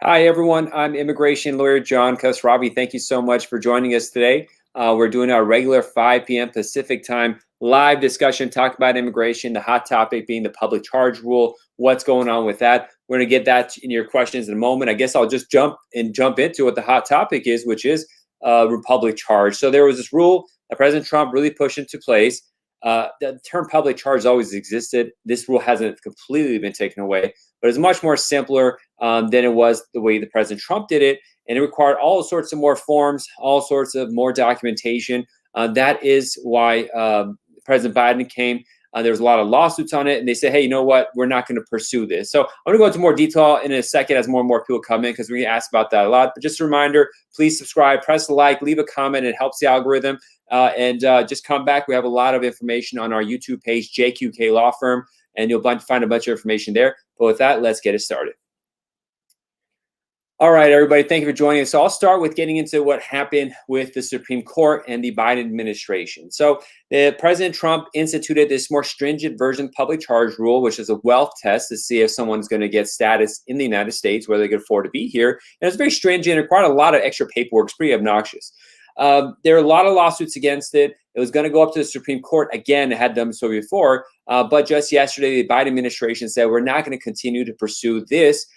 Hi, everyone. I'm immigration lawyer John Khosravi. Thank you so much for joining us today. We're doing our regular 5 p.m. Pacific time live discussion, talk about immigration, the hot topic being the public charge rule, what's going on with that. We're going to get that in your questions in a moment. I guess I'll just jump into what the hot topic is, which is public charge. So there was this rule that President Trump really pushed into place. The term public charge always existed. This rule hasn't completely been taken away, but it's much more simpler than it was the way the President Trump did it. And it required all sorts of more forms, all sorts of more documentation. That is why President Biden came. There was a lot of lawsuits on it, and they said, hey, you know what? We're not going to pursue this. So I'm going to go into more detail in a second as more and more people come in because we're going to ask about that a lot. But just a reminder, please subscribe, press the like, leave a comment. It helps the algorithm. And just come back. We have a lot of information on our YouTube page, JQK Law Firm, and you'll find a bunch of information there. But with that, let's get it started. All right, everybody, thank you for joining us. So I'll start with getting into what happened with the Supreme Court and the Biden administration. So President Trump instituted this more stringent version of public charge rule, which is a wealth test to see if someone's going to get status in the United States, whether they can afford to be here. And it's very stringent. It required a lot of extra paperwork. It's pretty obnoxious. There are a lot of lawsuits against it. It was going to go up to the Supreme Court again. It had done so before. But just yesterday, the Biden administration said we're not going to continue to pursue this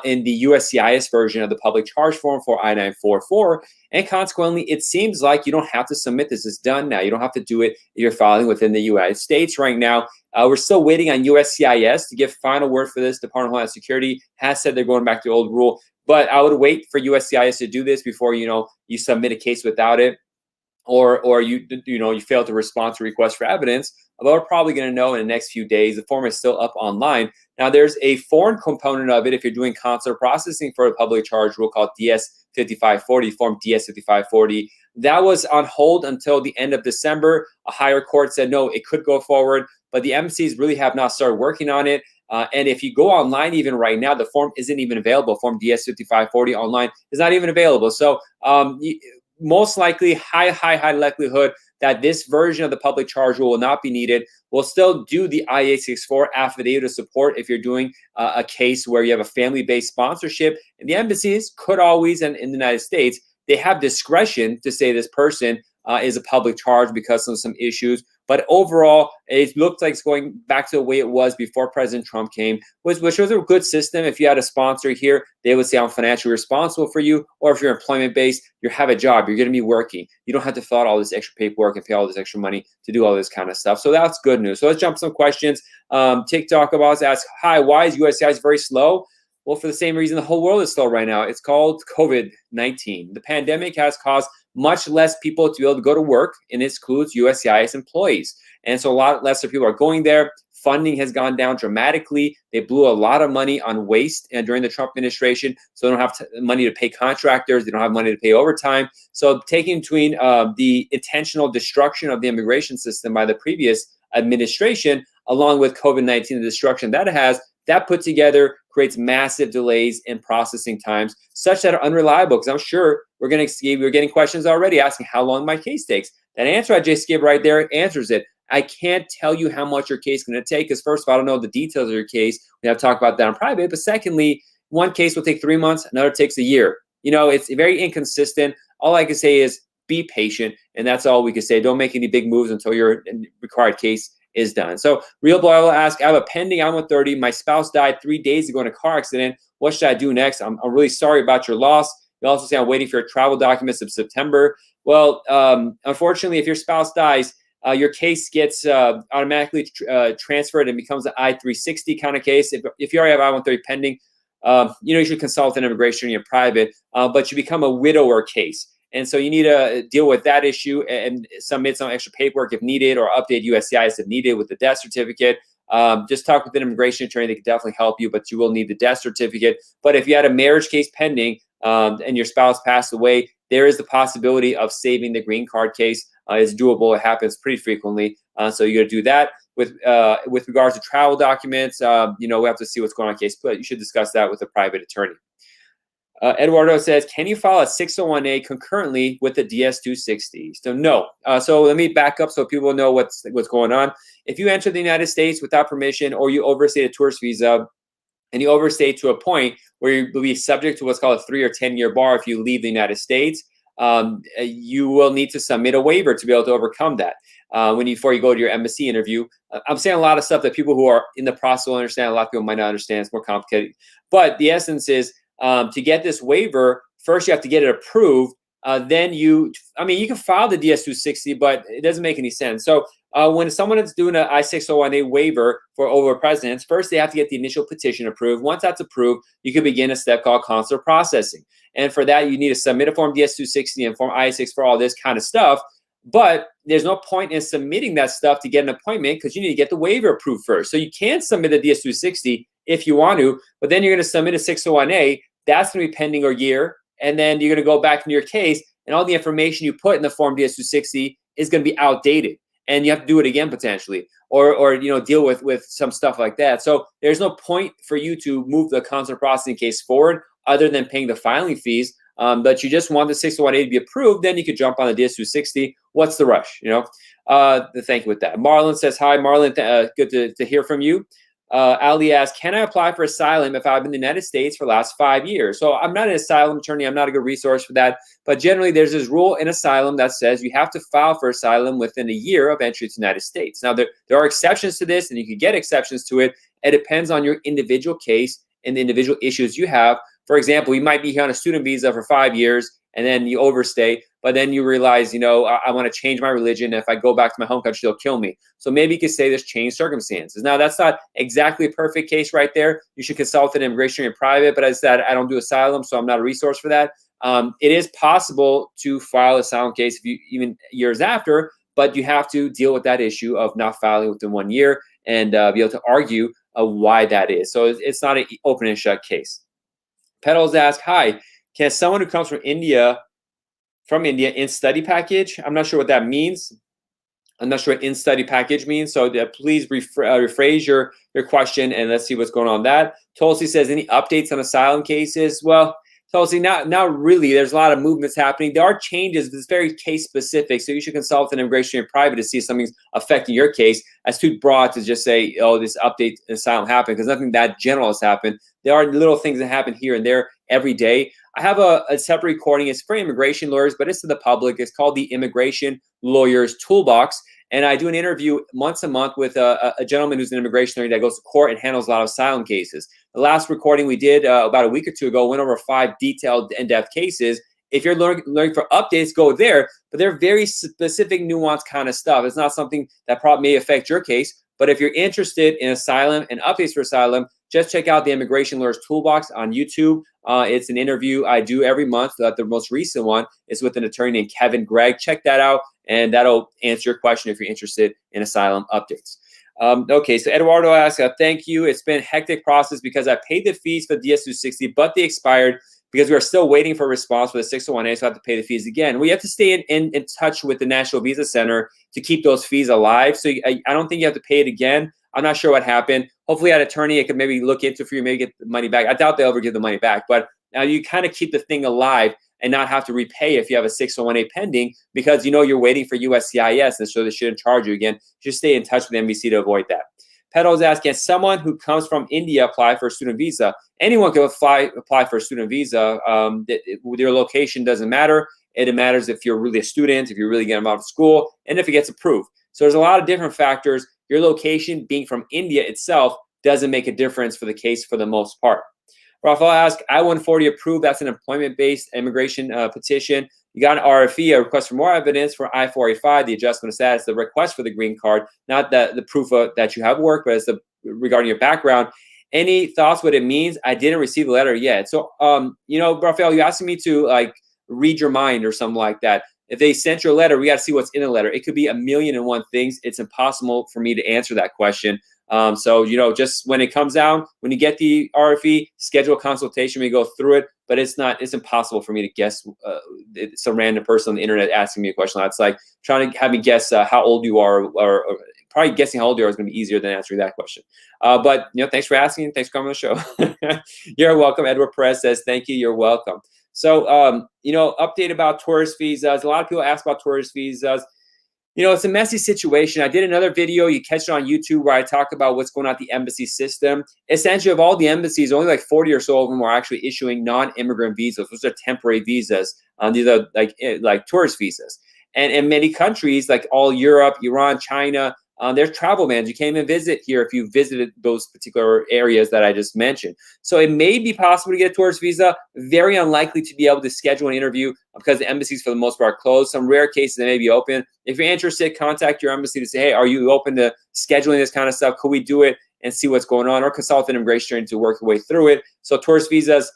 in the USCIS version of the public charge form for I-944. And consequently, it seems like you don't have to submit this. It's done now. You don't have to do it if you're filing within the United States right now. We're still waiting on USCIS to give final word for this. Department of Homeland Security has said they're going back to the old rule. But I would wait for USCIS to do this before you submit a case without it, or you fail to respond to requests for evidence. But we're probably going to know in the next few days. The form is still up online. Now, there's a foreign component of it if you're doing consular processing for a public charge rule called DS-5540, Form DS-5540. That was on hold until the end of December. A higher court said, no, it could go forward, but the embassies really have not started working on it. And if you go online even right now, the form isn't even available. Form DS-5540 online is not even available. So most likely, high likelihood that this version of the public charge rule will not be needed. We'll still do the I-864 affidavit of support if you're doing a case where you have a family-based sponsorship. And the embassies could always, and in the United States, they have discretion to say this person is a public charge because of some issues. But overall, it looks like it's going back to the way it was before President Trump came, which was a good system. If you had a sponsor here, they would say, I'm financially responsible for you. Or if you're employment-based, you have a job, you're going to be working. You don't have to fill out all this extra paperwork and pay all this extra money to do all this kind of stuff. So that's good news. So let's jump to some questions. TikTok about asks, hi, why is USCIS very slow? Well, for the same reason the whole world is slow right now. It's called COVID-19. The pandemic has caused much less people to be able to go to work, and it excludes USCIS employees. And so a lot less people are going there. Funding has gone down dramatically. They blew a lot of money on waste during the Trump administration, so they don't have money to pay contractors. They don't have money to pay overtime. So taking between the intentional destruction of the immigration system by the previous administration, along with COVID-19, the destruction that it has, that put together creates massive delays in processing times, such that are unreliable. Because I'm sure we're getting questions already asking how long my case takes. That answer I just gave right there answers it. I can't tell you how much your case is going to take because first of all, I don't know the details of your case. We have to talk about that in private. But secondly, one case will take 3 months, another takes a year. It's very inconsistent. All I can say is be patient, and that's all we can say. Don't make any big moves until your required case is done. So Real Boy will ask, I have a pending I-130. My spouse died 3 days ago in a car accident. What should I do next? I'm really sorry about your loss. You also say I'm waiting for your travel documents of September. Well, unfortunately, if your spouse dies, your case gets automatically transferred and becomes an I-360 kind of case. If you already have I-130 pending, you should consult an immigration in private, but you become a widower case. And so you need to deal with that issue and submit some extra paperwork if needed, or update USCIS if needed with the death certificate. Just talk with an immigration attorney. They can definitely help you, but you will need the death certificate. But if you had a marriage case pending and your spouse passed away, there is the possibility of saving the green card case. It's doable. It happens pretty frequently. So you got to do that. With regards to travel documents, we have to see what's going on in the case, but you should discuss that with a private attorney. Eduardo says, can you file a 601A concurrently with the DS-260? So no. So let me back up so people know what's going on. If you enter the United States without permission or you overstay a tourist visa, and you overstay to a point where you will be subject to what's called a 3 or 10-year bar if you leave the United States, you will need to submit a waiver to be able to overcome that before you go to your embassy interview. I'm saying a lot of stuff that people who are in the process will understand. A lot of people might not understand. It's more complicated. But the essence is to get this waiver, first you have to get it approved. Then you can file the DS-260, but it doesn't make any sense. So when someone is doing an I-601A waiver for over presidents, first they have to get the initial petition approved. Once that's approved, you can begin a step called consular processing. And for that, you need to submit a Form DS-260 and Form I-6 for all this kind of stuff. But there's no point in submitting that stuff to get an appointment because you need to get the waiver approved first. So you can submit a DS-260 if you want to, but then you're going to submit a 601A. That's going to be pending a year. And then you're going to go back into your case, and all the information you put in the Form DS-260 is going to be outdated. And you have to do it again potentially, or deal with some stuff like that. So there's no point for you to move the consular processing case forward other than paying the filing fees. But you just want the 601A to be approved, then you could jump on the DS-260. What's the rush? Thank you with that. Marlon says, hi, Marlon. Good to hear from you. Ali asks, can I apply for asylum if I've been in the United States for the last 5 years? So I'm not an asylum attorney. I'm not a good resource for that. But generally, there's this rule in asylum that says you have to file for asylum within a year of entry to the United States. Now, there are exceptions to this, and you can get exceptions to it. It depends on your individual case and the individual issues you have. For example, you might be here on a student visa for 5 years, and then you overstay, but then you realize, I want to change my religion. If I go back to my home country, they'll kill me. So maybe you could say there's changed circumstances. Now, that's not exactly a perfect case right there. You should consult an immigration in private, but as I said, I don't do asylum, so I'm not a resource for that. It is possible to file an asylum case even years after, but you have to deal with that issue of not filing within 1 year and be able to argue why that is. So it's not an open and shut case. Petals ask, hi, can someone who comes from India in study package? I'm not sure what that means. I'm not sure what in study package means. So please rephrase your question and let's see what's going on that. Tulsi says, any updates on asylum cases? Well, Tulsi, not really. There's a lot of movements happening. There are changes, but it's very case specific. So you should consult an immigration in private to see if something's affecting your case. That's too broad to just say, oh, this update in asylum happened, because nothing that general has happened. There are little things that happen here and there every day. I have a separate recording. It's for immigration lawyers, but it's to the public. It's called the Immigration Lawyers Toolbox. And I do an interview once a month with a gentleman who's an immigration lawyer that goes to court and handles a lot of asylum cases. The last recording we did about a week or two ago went over 5 detailed in-depth cases. If you're learning for updates, go there. But they're very specific, nuanced kind of stuff. It's not something that probably may affect your case. But if you're interested in asylum and updates for asylum, just check out the Immigration Lawyers Toolbox on YouTube. It's an interview I do every month. The most recent one is with an attorney named Kevin Gregg. Check that out, and that'll answer your question if you're interested in asylum updates. Okay, so Eduardo asks, thank you. It's been a hectic process because I paid the fees for the DS-260, but they expired because we are still waiting for a response for the 601A, so I have to pay the fees again. We have to stay in touch with the National Visa Center to keep those fees alive. So I don't think you have to pay it again. I'm not sure what happened. Hopefully, an attorney could maybe look into for you, maybe get the money back. I doubt they'll ever give the money back, but now you kind of keep the thing alive and not have to repay if you have a 601A pending, because you're waiting for USCIS, and so they shouldn't charge you again. Just stay in touch with the NVC to avoid that. Pedal's asking, someone who comes from India apply for a student visa? Anyone can apply for a student visa. Your location doesn't matter. It matters if you're really a student, if you're really getting out of school, and if it gets approved. So there's a lot of different factors. Your location being from India itself doesn't make a difference for the case for the most part. Rafael asks, I-140 approved. That's an employment-based immigration petition. You got an RFE, a request for more evidence for I-485, the adjustment of status, the request for the green card, not the proof that you have work, but it's regarding your background. Any thoughts what it means? I didn't receive the letter yet. So, Rafael, you asking me to read your mind or something like that. If they sent you a letter, we got to see what's in the letter. It could be 1,000,001 things. It's impossible for me to answer that question. So, just when it comes down, when you get the RFE, schedule a consultation, we go through it, but it's impossible for me to guess. It's a random person on the internet asking me a question. It's like trying to have me guess how old you are, or probably guessing how old you are is going to be easier than answering that question. But, thanks for asking. Thanks for coming on the show. You're welcome. Edward Perez says, thank you. You're welcome. So, update about tourist visas. A lot of people ask about tourist visas. It's a messy situation. I did another video, you catch it on YouTube, where I talk about what's going on at the embassy system. Essentially, of all the embassies, only like 40 or so of them are actually issuing non-immigrant visas. Those are temporary visas. These are like tourist visas. And in many countries, like all Europe, Iran, China, there's travel bans. You can't even visit here if you visited those particular areas that I just mentioned. So it may be possible to get a tourist visa. Very unlikely to be able to schedule an interview because the embassies, for the most part, are closed. Some rare cases they may be open. If you're interested, contact your embassy to say, hey, are you open to scheduling this kind of stuff? Could we do it and see what's going on? Or consult an immigration to work your way through it. So tourist visas,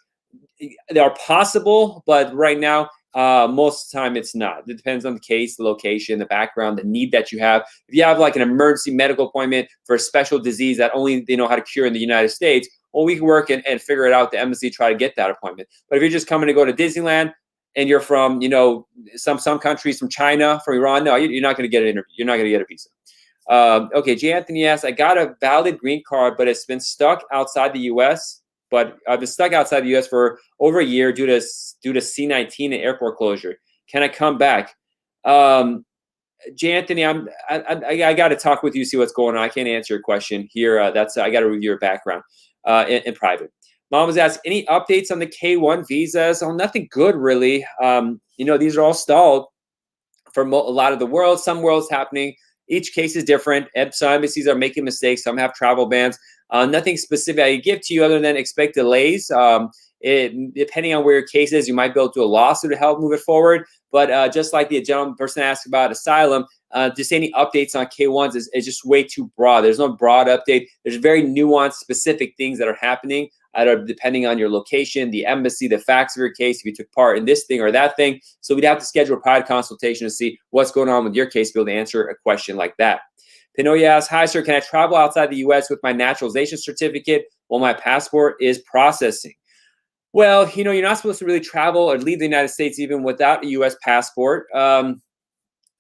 they are possible, but right now, most of the time it's not. It depends on the case, the location, the background, the need that you have. If you have like an emergency medical appointment for a special disease that only they know how to cure in the United States, well, we can work and figure it out. The embassy, try to get that appointment. But if you're just coming to go to Disneyland and you're from, some countries, from China, from Iran, no, you're not going to get an interview. You're not going to get a visa. Okay, J. Anthony asks, I got a valid green card, but it's been stuck outside the U.S., but I've been stuck outside the U.S. for over a year due to C-19 and airport closure. Can I come back? J. Anthony, I got to talk with you, see what's going on. I can't answer your question here. I got to review your background in private. Mom was asked, any updates on the K-1 visas? Oh, nothing good, really. These are all stalled for a lot of the world. Some world's happening. Each case is different. Some embassies are making mistakes. Some have travel bans. Nothing specific I give to you other than expect delays. Depending on where your case is, you might be able to do a lawsuit to help move it forward. But just like the person asked about asylum, just any updates on K-1s is just way too broad. There's no broad update. There's very nuanced, specific things that are happening that are depending on your location, the embassy, the facts of your case, if you took part in this thing or that thing. So we'd have to schedule a private consultation to see what's going on with your case to be able to answer a question like that. Pinoya asks, hi, sir, can I travel outside the U.S. with my naturalization certificate while my passport is processing? Well, you're not supposed to really travel or leave the United States even without a U.S. passport.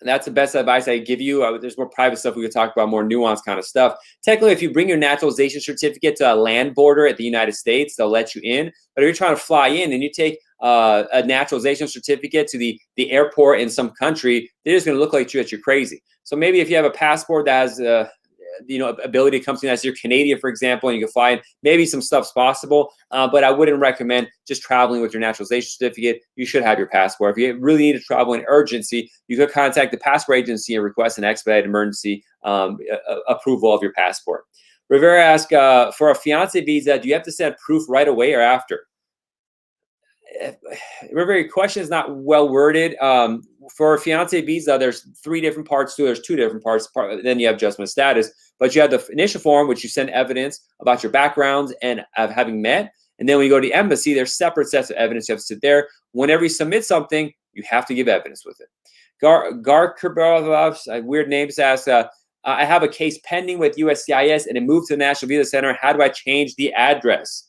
That's the best advice I give you. There's more private stuff we could talk about, more nuanced kind of stuff. Technically, if you bring your naturalization certificate to a land border at the United States, they'll let you in. But if you're trying to fly in and you take a naturalization certificate to the airport in some country, they're just going to look like you're crazy. So maybe if you have a passport that has ability to come to, as you're Canadian, for example, and you can fly in, maybe some stuff's possible, but I wouldn't recommend just traveling with your naturalization certificate. You should have your passport. If you really need to travel in urgency, you could contact the passport agency and request an expedited emergency approval of your passport. Rivera asks, for a fiance visa, do you have to send proof right away or after? Rivera, your question is not well worded. For a fiance visa, there's 3 different parts to it. There's 2 different parts. Then you have adjustment status. But you have the initial form, which you send evidence about your background and of having met. And then when you go to the embassy, there's separate sets of evidence you have to sit there. Whenever you submit something, you have to give evidence with it. Gar weird names asks, I have a case pending with USCIS and it moved to the National Visa Center. How do I change the address?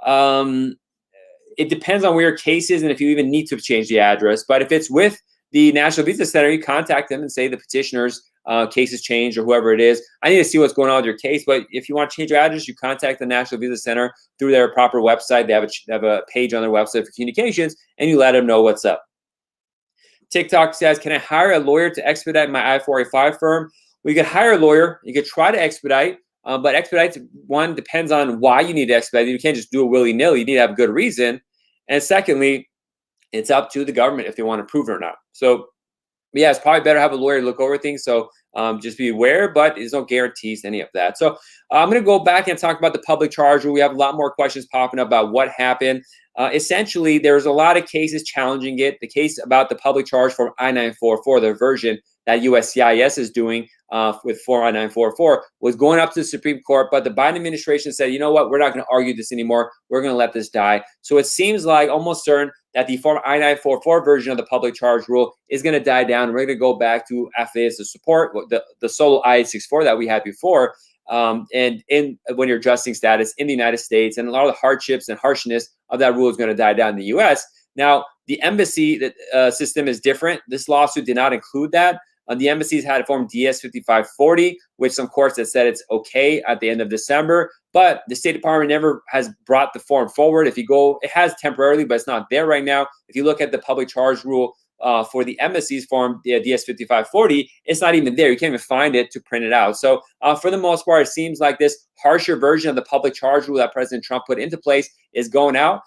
It depends on where your case is and if you even need to change the address. But if it's with the National Visa Center, you contact them and say the petitioner's case has changed or whoever it is. I need to see what's going on with your case. But if you want to change your address, you contact the National Visa Center through their proper website. They have a page on their website for communications, and you let them know what's up. TikTok says, can I hire a lawyer to expedite my I-485 firm? Well, you could hire a lawyer. You could try to expedite. But expedite, one, depends on why you need to expedite. You can't just do it willy-nilly. You need to have a good reason. And secondly, it's up to the government if they want to prove it or not. So, yeah, it's probably better to have a lawyer look over things. So just be aware, but there's no guarantees to any of that. So I'm going to go back and talk about the public charge rule. We have a lot more questions popping up about what happened. Essentially, there's a lot of cases challenging it. The case about the public charge for I-944, the version that USCIS is doing with Form I-944, was going up to the Supreme Court, but the Biden administration said, you know what, we're not going to argue this anymore. We're going to let this die. So it seems like almost certain that the Form I-944 version of the public charge rule is going to die down. We're going to go back to affidavits of support, the solo I-864 that we had before. And when you're adjusting status in the United States, and a lot of the hardships and harshness of that rule is going to die down in the U.S. Now, the embassy system is different. This lawsuit did not include that. The embassies had a form DS-5540, which some courts have said it's okay at the end of December, but the State Department never has brought the form forward. If you go, it has temporarily, but it's not there right now. If you look at the public charge rule for the embassy's form, the DS-5540, it's not even there. You can't even find it to print it out. So for the most part, it seems like this harsher version of the public charge rule that President Trump put into place is going out.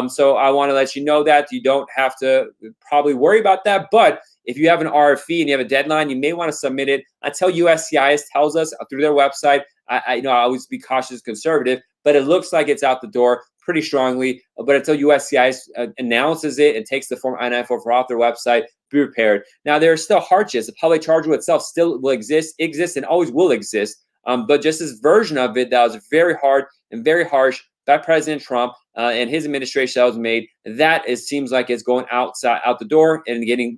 So I want to let you know that you don't have to probably worry about that. But if you have an RFE and you have a deadline, you may want to submit it until USCIS tells us through their website. I always be cautious, conservative, but it looks like it's out the door pretty strongly. But until USCIS announces it and takes the form I-944 off their website, be prepared. Now, there are still hardships. The public charge rule itself still will exist, and always will exist. But just this version of it that was very hard and very harsh by President Trump and his administration that was made, that seems like it's going out the door and getting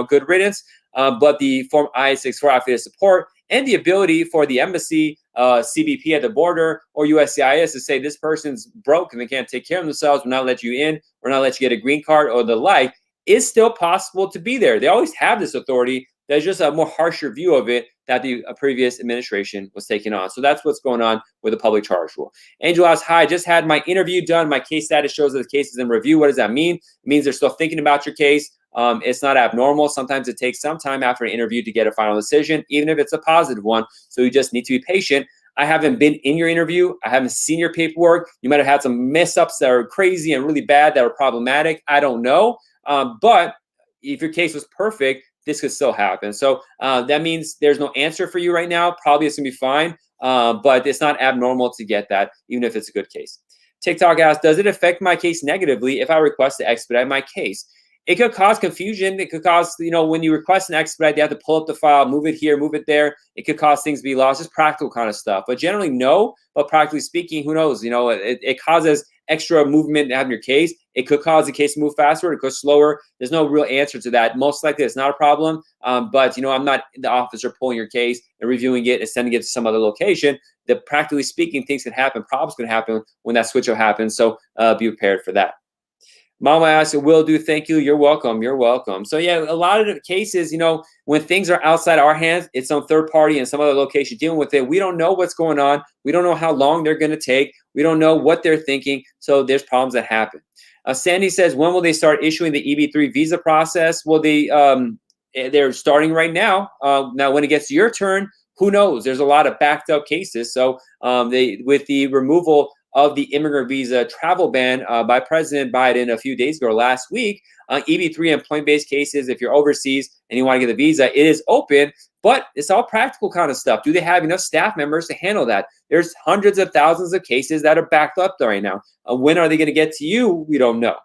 good riddance. But the Form I-64 affidavit of support and the ability for the embassy, CBP at the border, or USCIS to say this person's broke and they can't take care of themselves, we'll not let you in, we're not let you get a green card or the like, is still possible to be there. They always have this authority. There's just a more harsher view of it that the previous administration was taking on. So that's what's going on with the public charge rule. Angel asks, hi, just had my interview done. My case status shows that the case is in review. What does that mean? It means they're still thinking about your case. It's not abnormal. Sometimes it takes some time after an interview to get a final decision, even if it's a positive one. So you just need to be patient. I haven't been in your interview. I haven't seen your paperwork. You might have had some mess-ups that are crazy and really bad that are problematic. I don't know. But if your case was perfect, this could still happen. So that means there's no answer for you right now. Probably it's gonna be fine, but it's not abnormal to get that, even if it's a good case. TikTok asks, does it affect my case negatively if I request to expedite my case? It could cause confusion. It could cause, when you request an expedite, they have to pull up the file, move it here, move it there. It could cause things to be lost, just practical kind of stuff. But generally, no. But practically speaking, who knows? It causes extra movement to have your case. It could cause the case to move faster. It could slower. There's no real answer to that. Most likely, it's not a problem. But I'm not the officer pulling your case and reviewing it and sending it to some other location. That practically speaking, things can happen. Problems can happen when that switch-up happens. So be prepared for that. Mama asks, will do. Thank you. You're welcome. You're welcome. So yeah, a lot of the cases, when things are outside our hands, it's some third party and some other location dealing with it. We don't know what's going on. We don't know how long they're going to take. We don't know what they're thinking. So there's problems that happen. Sandy says, when will they start issuing the EB3 visa process? Well, they're starting right now. Now, when it gets to your turn, who knows? There's a lot of backed up cases. So with the removal of the immigrant visa travel ban by President Biden a few days ago, last week, EB3 and point-based cases, if you're overseas and you want to get a visa, it is open, but it's all practical kind of stuff. Do they have enough staff members to handle that? There's hundreds of thousands of cases that are backed up there right now. When are they going to get to you? We don't know.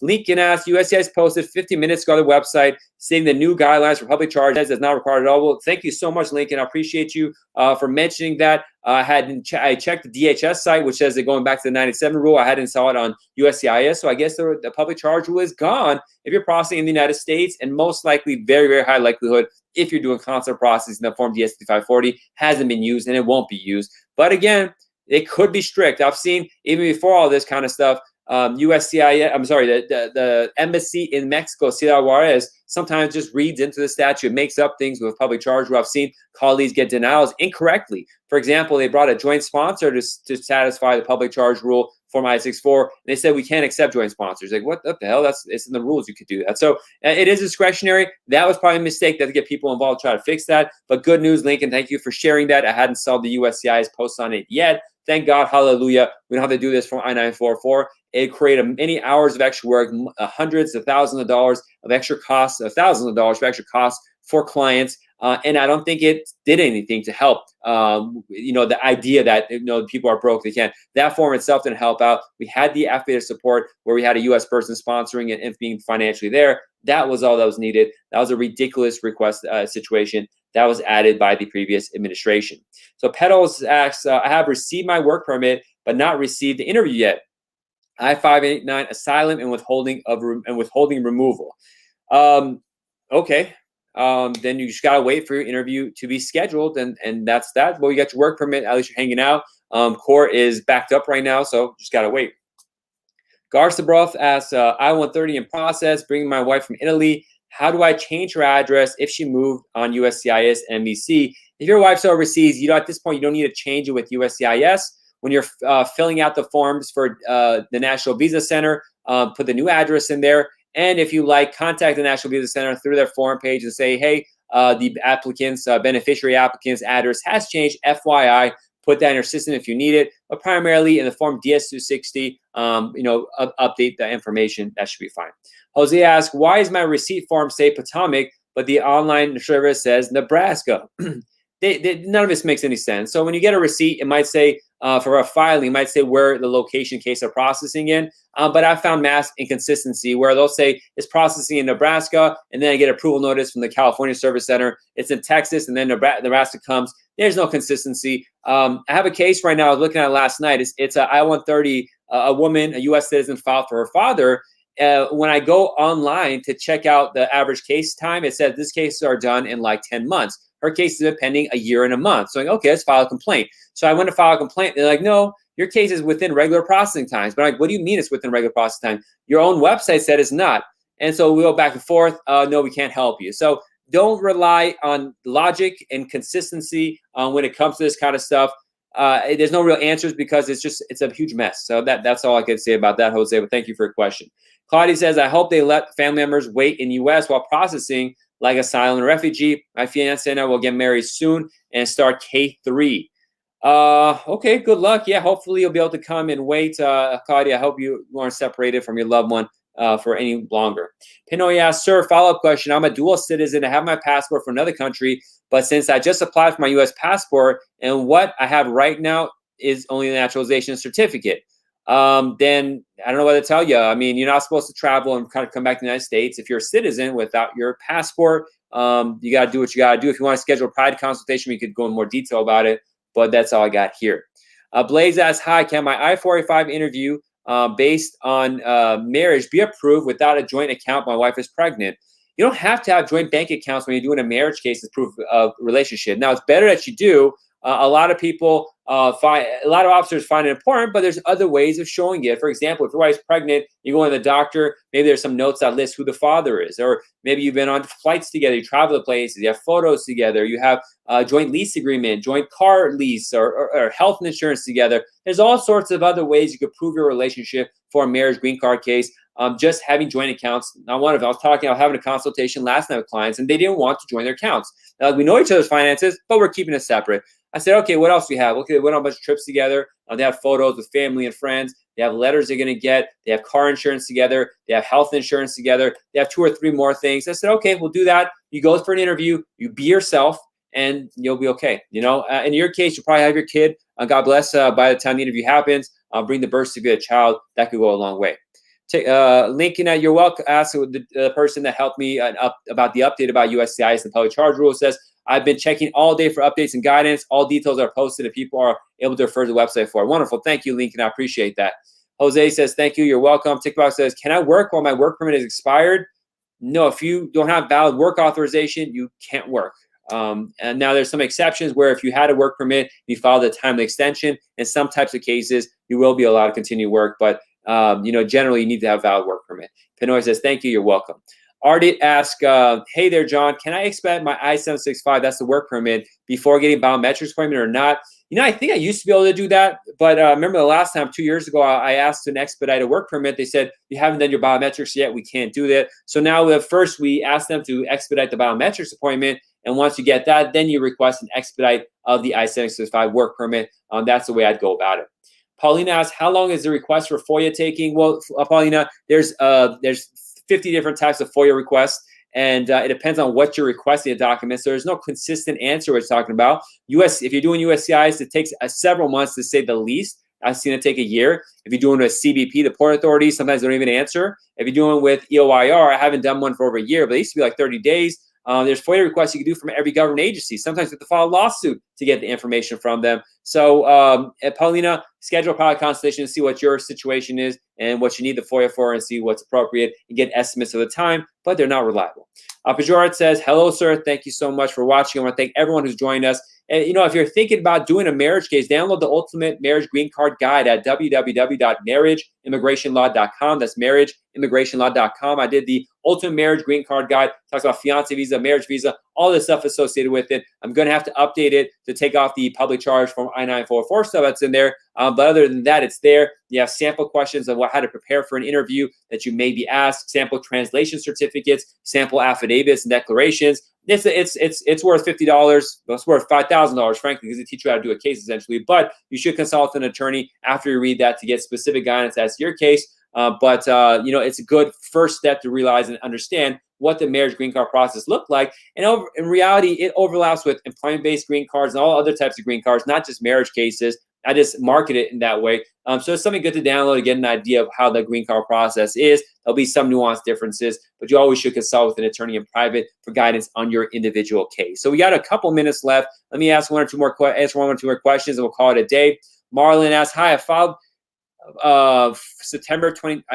Lincoln asks, USCIS posted 50 minutes ago on the website saying the new guidelines for public charges is not required at all. Well, thank you so much, Lincoln. I appreciate you for mentioning that. I checked the DHS site, which says they're going back to the 97 rule. I hadn't saw it on USCIS, so I guess the public charge rule is gone if you're processing in the United States, and most likely, very, very high likelihood, if you're doing consular processing, the form DS-5540 hasn't been used and it won't be used. But again, it could be strict. I've seen, even before all this kind of stuff, the embassy in Mexico, Ciudad Juarez, sometimes just reads into the statute, makes up things with public charge rule. I've seen colleagues get denials incorrectly. For example, they brought a joint sponsor to satisfy the public charge rule, Form I-64, and they said, we can't accept joint sponsors. Like, what the hell? It's in the rules. You could do that. So it is discretionary. That was probably a mistake to get people involved, try to fix that. But good news, Lincoln. Thank you for sharing that. I hadn't saw the USCIS post on it yet. Thank God, hallelujah. We don't have to do this from I-944. It created many hours of extra work, hundreds of thousands of dollars of extra costs, thousands of dollars of extra costs for clients. And I don't think it did anything to help, the idea that, people are broke, they can't. That form itself didn't help out. We had the affidavit of support where we had a U.S. person sponsoring it and being financially there. That was all that was needed. That was a ridiculous request situation that was added by the previous administration. So Petals asks, I have received my work permit, but not received the interview yet. I-589 asylum and withholding removal. Okay. Then you just gotta wait for your interview to be scheduled, and that's that. Well, you got your work permit. At least you're hanging out. Court is backed up right now, so just gotta wait. Garcebroth asks, I-130 in process. Bringing my wife from Italy. How do I change her address if she moved on USCIS NBC? If your wife's overseas, at this point you don't need to change it with USCIS. When you're filling out the forms for the National Visa Center, put the new address in there, And if you like, contact the National Visa Center through their forum page and say, hey, the applicant's beneficiary applicant's address has changed. FYI, put that in your system if you need it, but primarily in the form DS260, update the information. That should be fine. Jose asks, why is my receipt form say Potomac, but the online service says Nebraska? None of this makes any sense. So when you get a receipt, it might say for a filing, it might say where the location case are processing in. But I found mass inconsistency where they'll say it's processing in Nebraska, and then I get approval notice from the California Service Center. It's in Texas, and then Nebraska comes. There's no consistency. I have a case right now. I was looking at it last night. It's a I-130. A woman, a U.S. citizen, filed for her father. When I go online to check out the average case time, it says these cases are done in like 10 months. Her case has been pending a year and a month. So I'm like, okay, let's file a complaint. So I went to file a complaint. They're like, no, your case is within regular processing times. But I'm like, what do you mean it's within regular processing time? Your own website said it's not. And so we go back and forth. No, we can't help you. So don't rely on logic and consistency when it comes to this kind of stuff. There's no real answers because it's a huge mess. So that's all I can say about that, Jose. But thank you for your question. Claudia says, I hope they let family members wait in U.S. while processing like asylum and refugee. My fiance and I will get married soon and start K3. Okay, good luck. Yeah, hopefully you'll be able to come and wait. Claudia, I hope you aren't separated from your loved one for any longer. Pinoy asks, sir, follow-up question. I'm a dual citizen. I have my passport for another country, but since I just applied for my U.S. passport and what I have right now is only the naturalization certificate, then I don't know what to tell you. I mean, you're not supposed to travel and kind of come back to the United States. If you're a citizen without your passport, you got to do what you got to do. If you want to schedule a private consultation, we could go in more detail about it, but that's all I got here. Blaze asks, hi, can my I-485 interview based on marriage be approved without a joint account? My wife is pregnant. You don't have to have joint bank accounts when you're doing a marriage case as proof of relationship. Now, it's better that you do. A lot of people a lot of officers find it important, but there's other ways of showing it. For example, if your wife's pregnant, you go to the doctor, maybe there's some notes that list who the father is, or maybe you've been on flights together, you travel to places, you have photos together, you have a joint lease agreement, joint car lease, or health insurance together. There's all sorts of other ways you could prove your relationship for a marriage green card case. Just having joint accounts, not one of them. I was having a consultation last night with clients, and they didn't want to join their accounts. Now, we know each other's finances, but we're keeping it separate. I said, okay, what else do we have? Okay, they went on a bunch of trips together. They have photos with family and friends. They have letters they're going to get. They have car insurance together. They have health insurance together. They have 2 or 3 more things. I said, okay, we'll do that. You go for an interview. You be yourself, and you'll be okay. You know, in your case, you'll probably have your kid. God bless. By the time the interview happens, bring the birth certificate of a child. That could go a long way. Lincoln, you're welcome. Ask the person that helped me about the update about USCIS and public charge rule. Says, I've been checking all day for updates and guidance. All details are posted if people are able to refer to the website for it. Wonderful. Thank you, Lincoln. I appreciate that. Jose says, thank you. You're welcome. TikTok says, can I work while my work permit is expired? No, if you don't have valid work authorization, you can't work. And now there's some exceptions where if you had a work permit, you filed a timely extension. In some types of cases, you will be allowed to continue work, but generally you need to have a valid work permit. Pinoy says, thank you. You're welcome. Ardit asks, hey there, John, can I expedite my I-765, that's the work permit, before getting biometrics appointment or not? I think I used to be able to do that, but remember the last time, 2 years ago, I asked to expedite a work permit. They said, you haven't done your biometrics yet, we can't do that. So now we asked them to expedite the biometrics appointment, and once you get that, then you request an expedite of the I-765 work permit. That's the way I'd go about it. Paulina asks, how long is the request for FOIA taking? Well, Paulina, there's 50 different types of FOIA requests, and it depends on what you're requesting a document. So there's no consistent answer what you're talking about. If you're doing USCIS, it takes several months to say the least. I've seen it take a year. If you're doing a CBP, the Port Authority, sometimes they don't even answer. If you're doing with EOIR, I haven't done one for over a year, but it used to be like 30 days. There's FOIA requests you can do from every government agency. Sometimes you have to file a lawsuit to get the information from them. So, Paulina, schedule a product consultation to see what your situation is and what you need the FOIA for, and see what's appropriate and get estimates of the time, but they're not reliable. Pejorat says, hello, sir. Thank you so much for watching. I want to thank everyone who's joined us. And, if you're thinking about doing a marriage case, download the Ultimate Marriage Green Card Guide at www.marriageimmigrationlaw.com. That's marriageimmigrationlaw.com. I did the Ultimate Marriage Green Card Guide. Talks about fiance visa, marriage visa, all this stuff associated with it. I'm going to have to update it to take off the public charge form I-944 stuff that's in there. But other than that, it's there. You have sample questions of how to prepare for an interview that you may be asked, sample translation certificates, sample affidavits and declarations. It's worth $50. It's worth $5,000, frankly, because they teach you how to do a case essentially. But you should consult an attorney after you read that to get specific guidance as to your case. But it's a good first step to realize and understand what the marriage green card process looked like. And in reality, it overlaps with employment-based green cards and all other types of green cards, not just marriage cases. I just market it in that way. So it's something good to download to get an idea of how the green card process is. There'll be some nuanced differences, but you always should consult with an attorney in private for guidance on your individual case. So we got a couple minutes left. Let me ask one or two more questions, and we'll call it a day. Marlon asks, "Hi, I filed I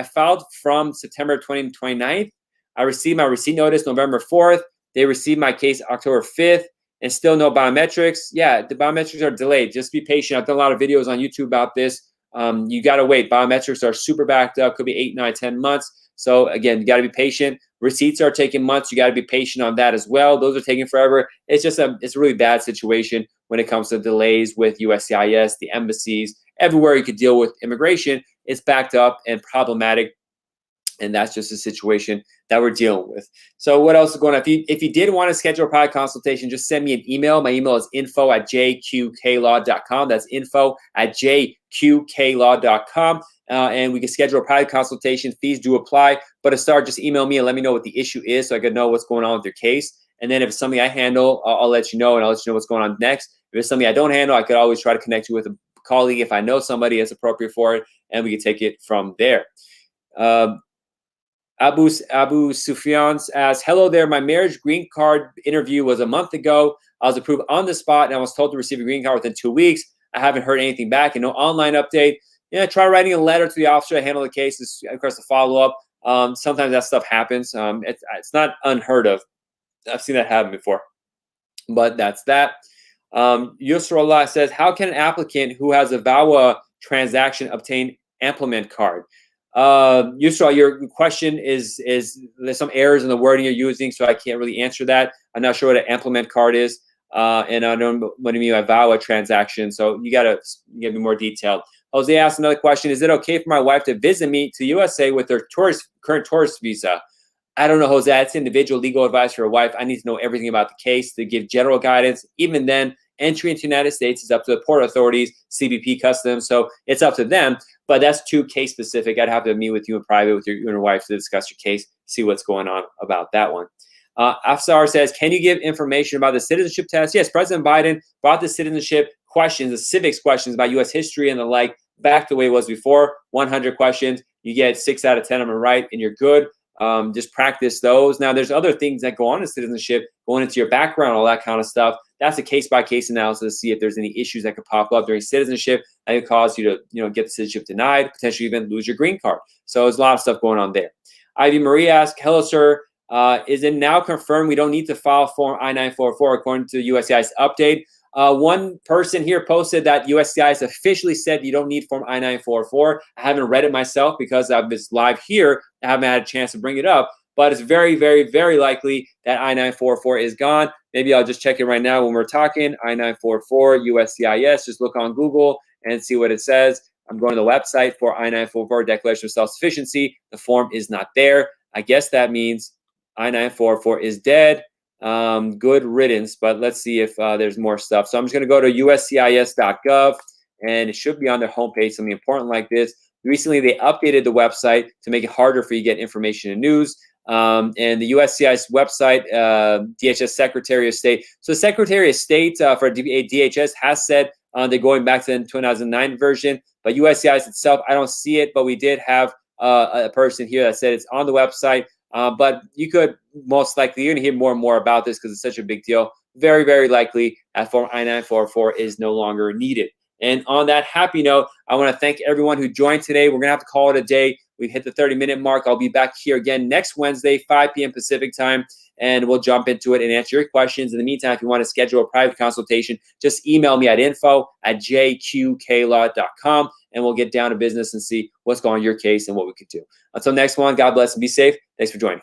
filed from September 29th. I received my receipt notice November 4th. They received my case October 5th. And still no biometrics." Yeah, the biometrics are delayed. Just be patient. I've done a lot of videos on YouTube about this. You got to wait. Biometrics are super backed up. Could be 8, 9, 10 months. So again, you got to be patient. Receipts are taking months. You got to be patient on that as well. Those are taking forever. It's a really bad situation when it comes to delays with USCIS, the embassies, everywhere you could deal with immigration. It's backed up and problematic. And that's just a situation that we're dealing with. So what else is going on? If you did want to schedule a private consultation, just send me an email. My email is info@jqqlaw.com. That's info@jqqlaw.com. And we can schedule a private consultation. Fees do apply. But to start, just email me and let me know what the issue is so I can know what's going on with your case. And then if it's something I handle, I'll let you know, and I'll let you know what's going on next. If it's something I don't handle, I could always try to connect you with a colleague if I know somebody that's appropriate for it, and we can take it from there. Abu Sufyan asks, "Hello there. My marriage green card interview was a month ago. I was approved on the spot, and I was told to receive a green card within 2 weeks. I haven't heard anything back and no online update. Yeah, try writing a letter to the officer to handle the case. Of course, the follow-up. Sometimes that stuff happens. It's not unheard of. I've seen that happen before. But that's that." Yusrullah says, "How can an applicant who has a VAWA transaction obtain implement card?" Yusra, your question is there's some errors in the wording you're using, so I can't really answer that. I'm not sure what an implement card is, and I don't know what you mean by VAWA transaction, so you gotta give me more detailed. Jose asked another question: "Is it okay for my wife to visit me to USA with her current tourist visa?" I don't know, Jose. That's individual legal advice for your wife. I need to know everything about the case to give general guidance. Even then, entry into the United States is up to the port authorities, CBP, Customs, so it's up to them. But that's too case specific. I'd have to meet with you in private with you and your wife to discuss your case, see what's going on about that one. Afsar says, "Can you give information about the citizenship test?" Yes, President Biden brought the citizenship questions, the civics questions about U.S. history and the like, back the way it was before. 100 questions. You get 6 out of 10 of them right, and you're good. Just practice those. Now, there's other things that go on in citizenship, going into your background, all that kind of stuff. That's a case-by-case analysis to see if there's any issues that could pop up during citizenship that could cause you to, get the citizenship denied, potentially even lose your green card. So there's a lot of stuff going on there. Ivy Marie asks, "Hello, sir. Is it now confirmed we don't need to file Form I-944 according to the USCIS update?" One person here posted that USCIS officially said you don't need Form I-944. I haven't read it myself because I've been live here. I haven't had a chance to bring it up, but it's very, very, very likely that I-944 is gone. Maybe I'll just check it right now when we're talking. I-944 USCIS. Just look on Google and see what it says. I'm going to the website for I-944 Declaration of Self-Sufficiency. The form is not there. I guess that means I-944 is dead. Good riddance, but let's see if there's more stuff. So I'm just going to go to uscis.gov, and it should be on their homepage, something important like this. Recently, they updated the website to make it harder for you to get information and news. And the USCIS website, DHS Secretary of State. So Secretary of State for DHS has said they're going back to the 2009 version, but USCIS itself, I don't see it, but we did have a person here that said it's on the website. But you could most likely, you're going to hear more and more about this because it's such a big deal. Very, very likely that Form I-944 is no longer needed. And on that happy note, I want to thank everyone who joined today. We're going to have to call it a day. We've hit the 30-minute mark. I'll be back here again next Wednesday, 5 p.m. Pacific time, and we'll jump into it and answer your questions. In the meantime, if you want to schedule a private consultation, just email me at info@jqklaw.com, and we'll get down to business and see what's going on in your case and what we could do. Until next one, God bless and be safe. Thanks for joining.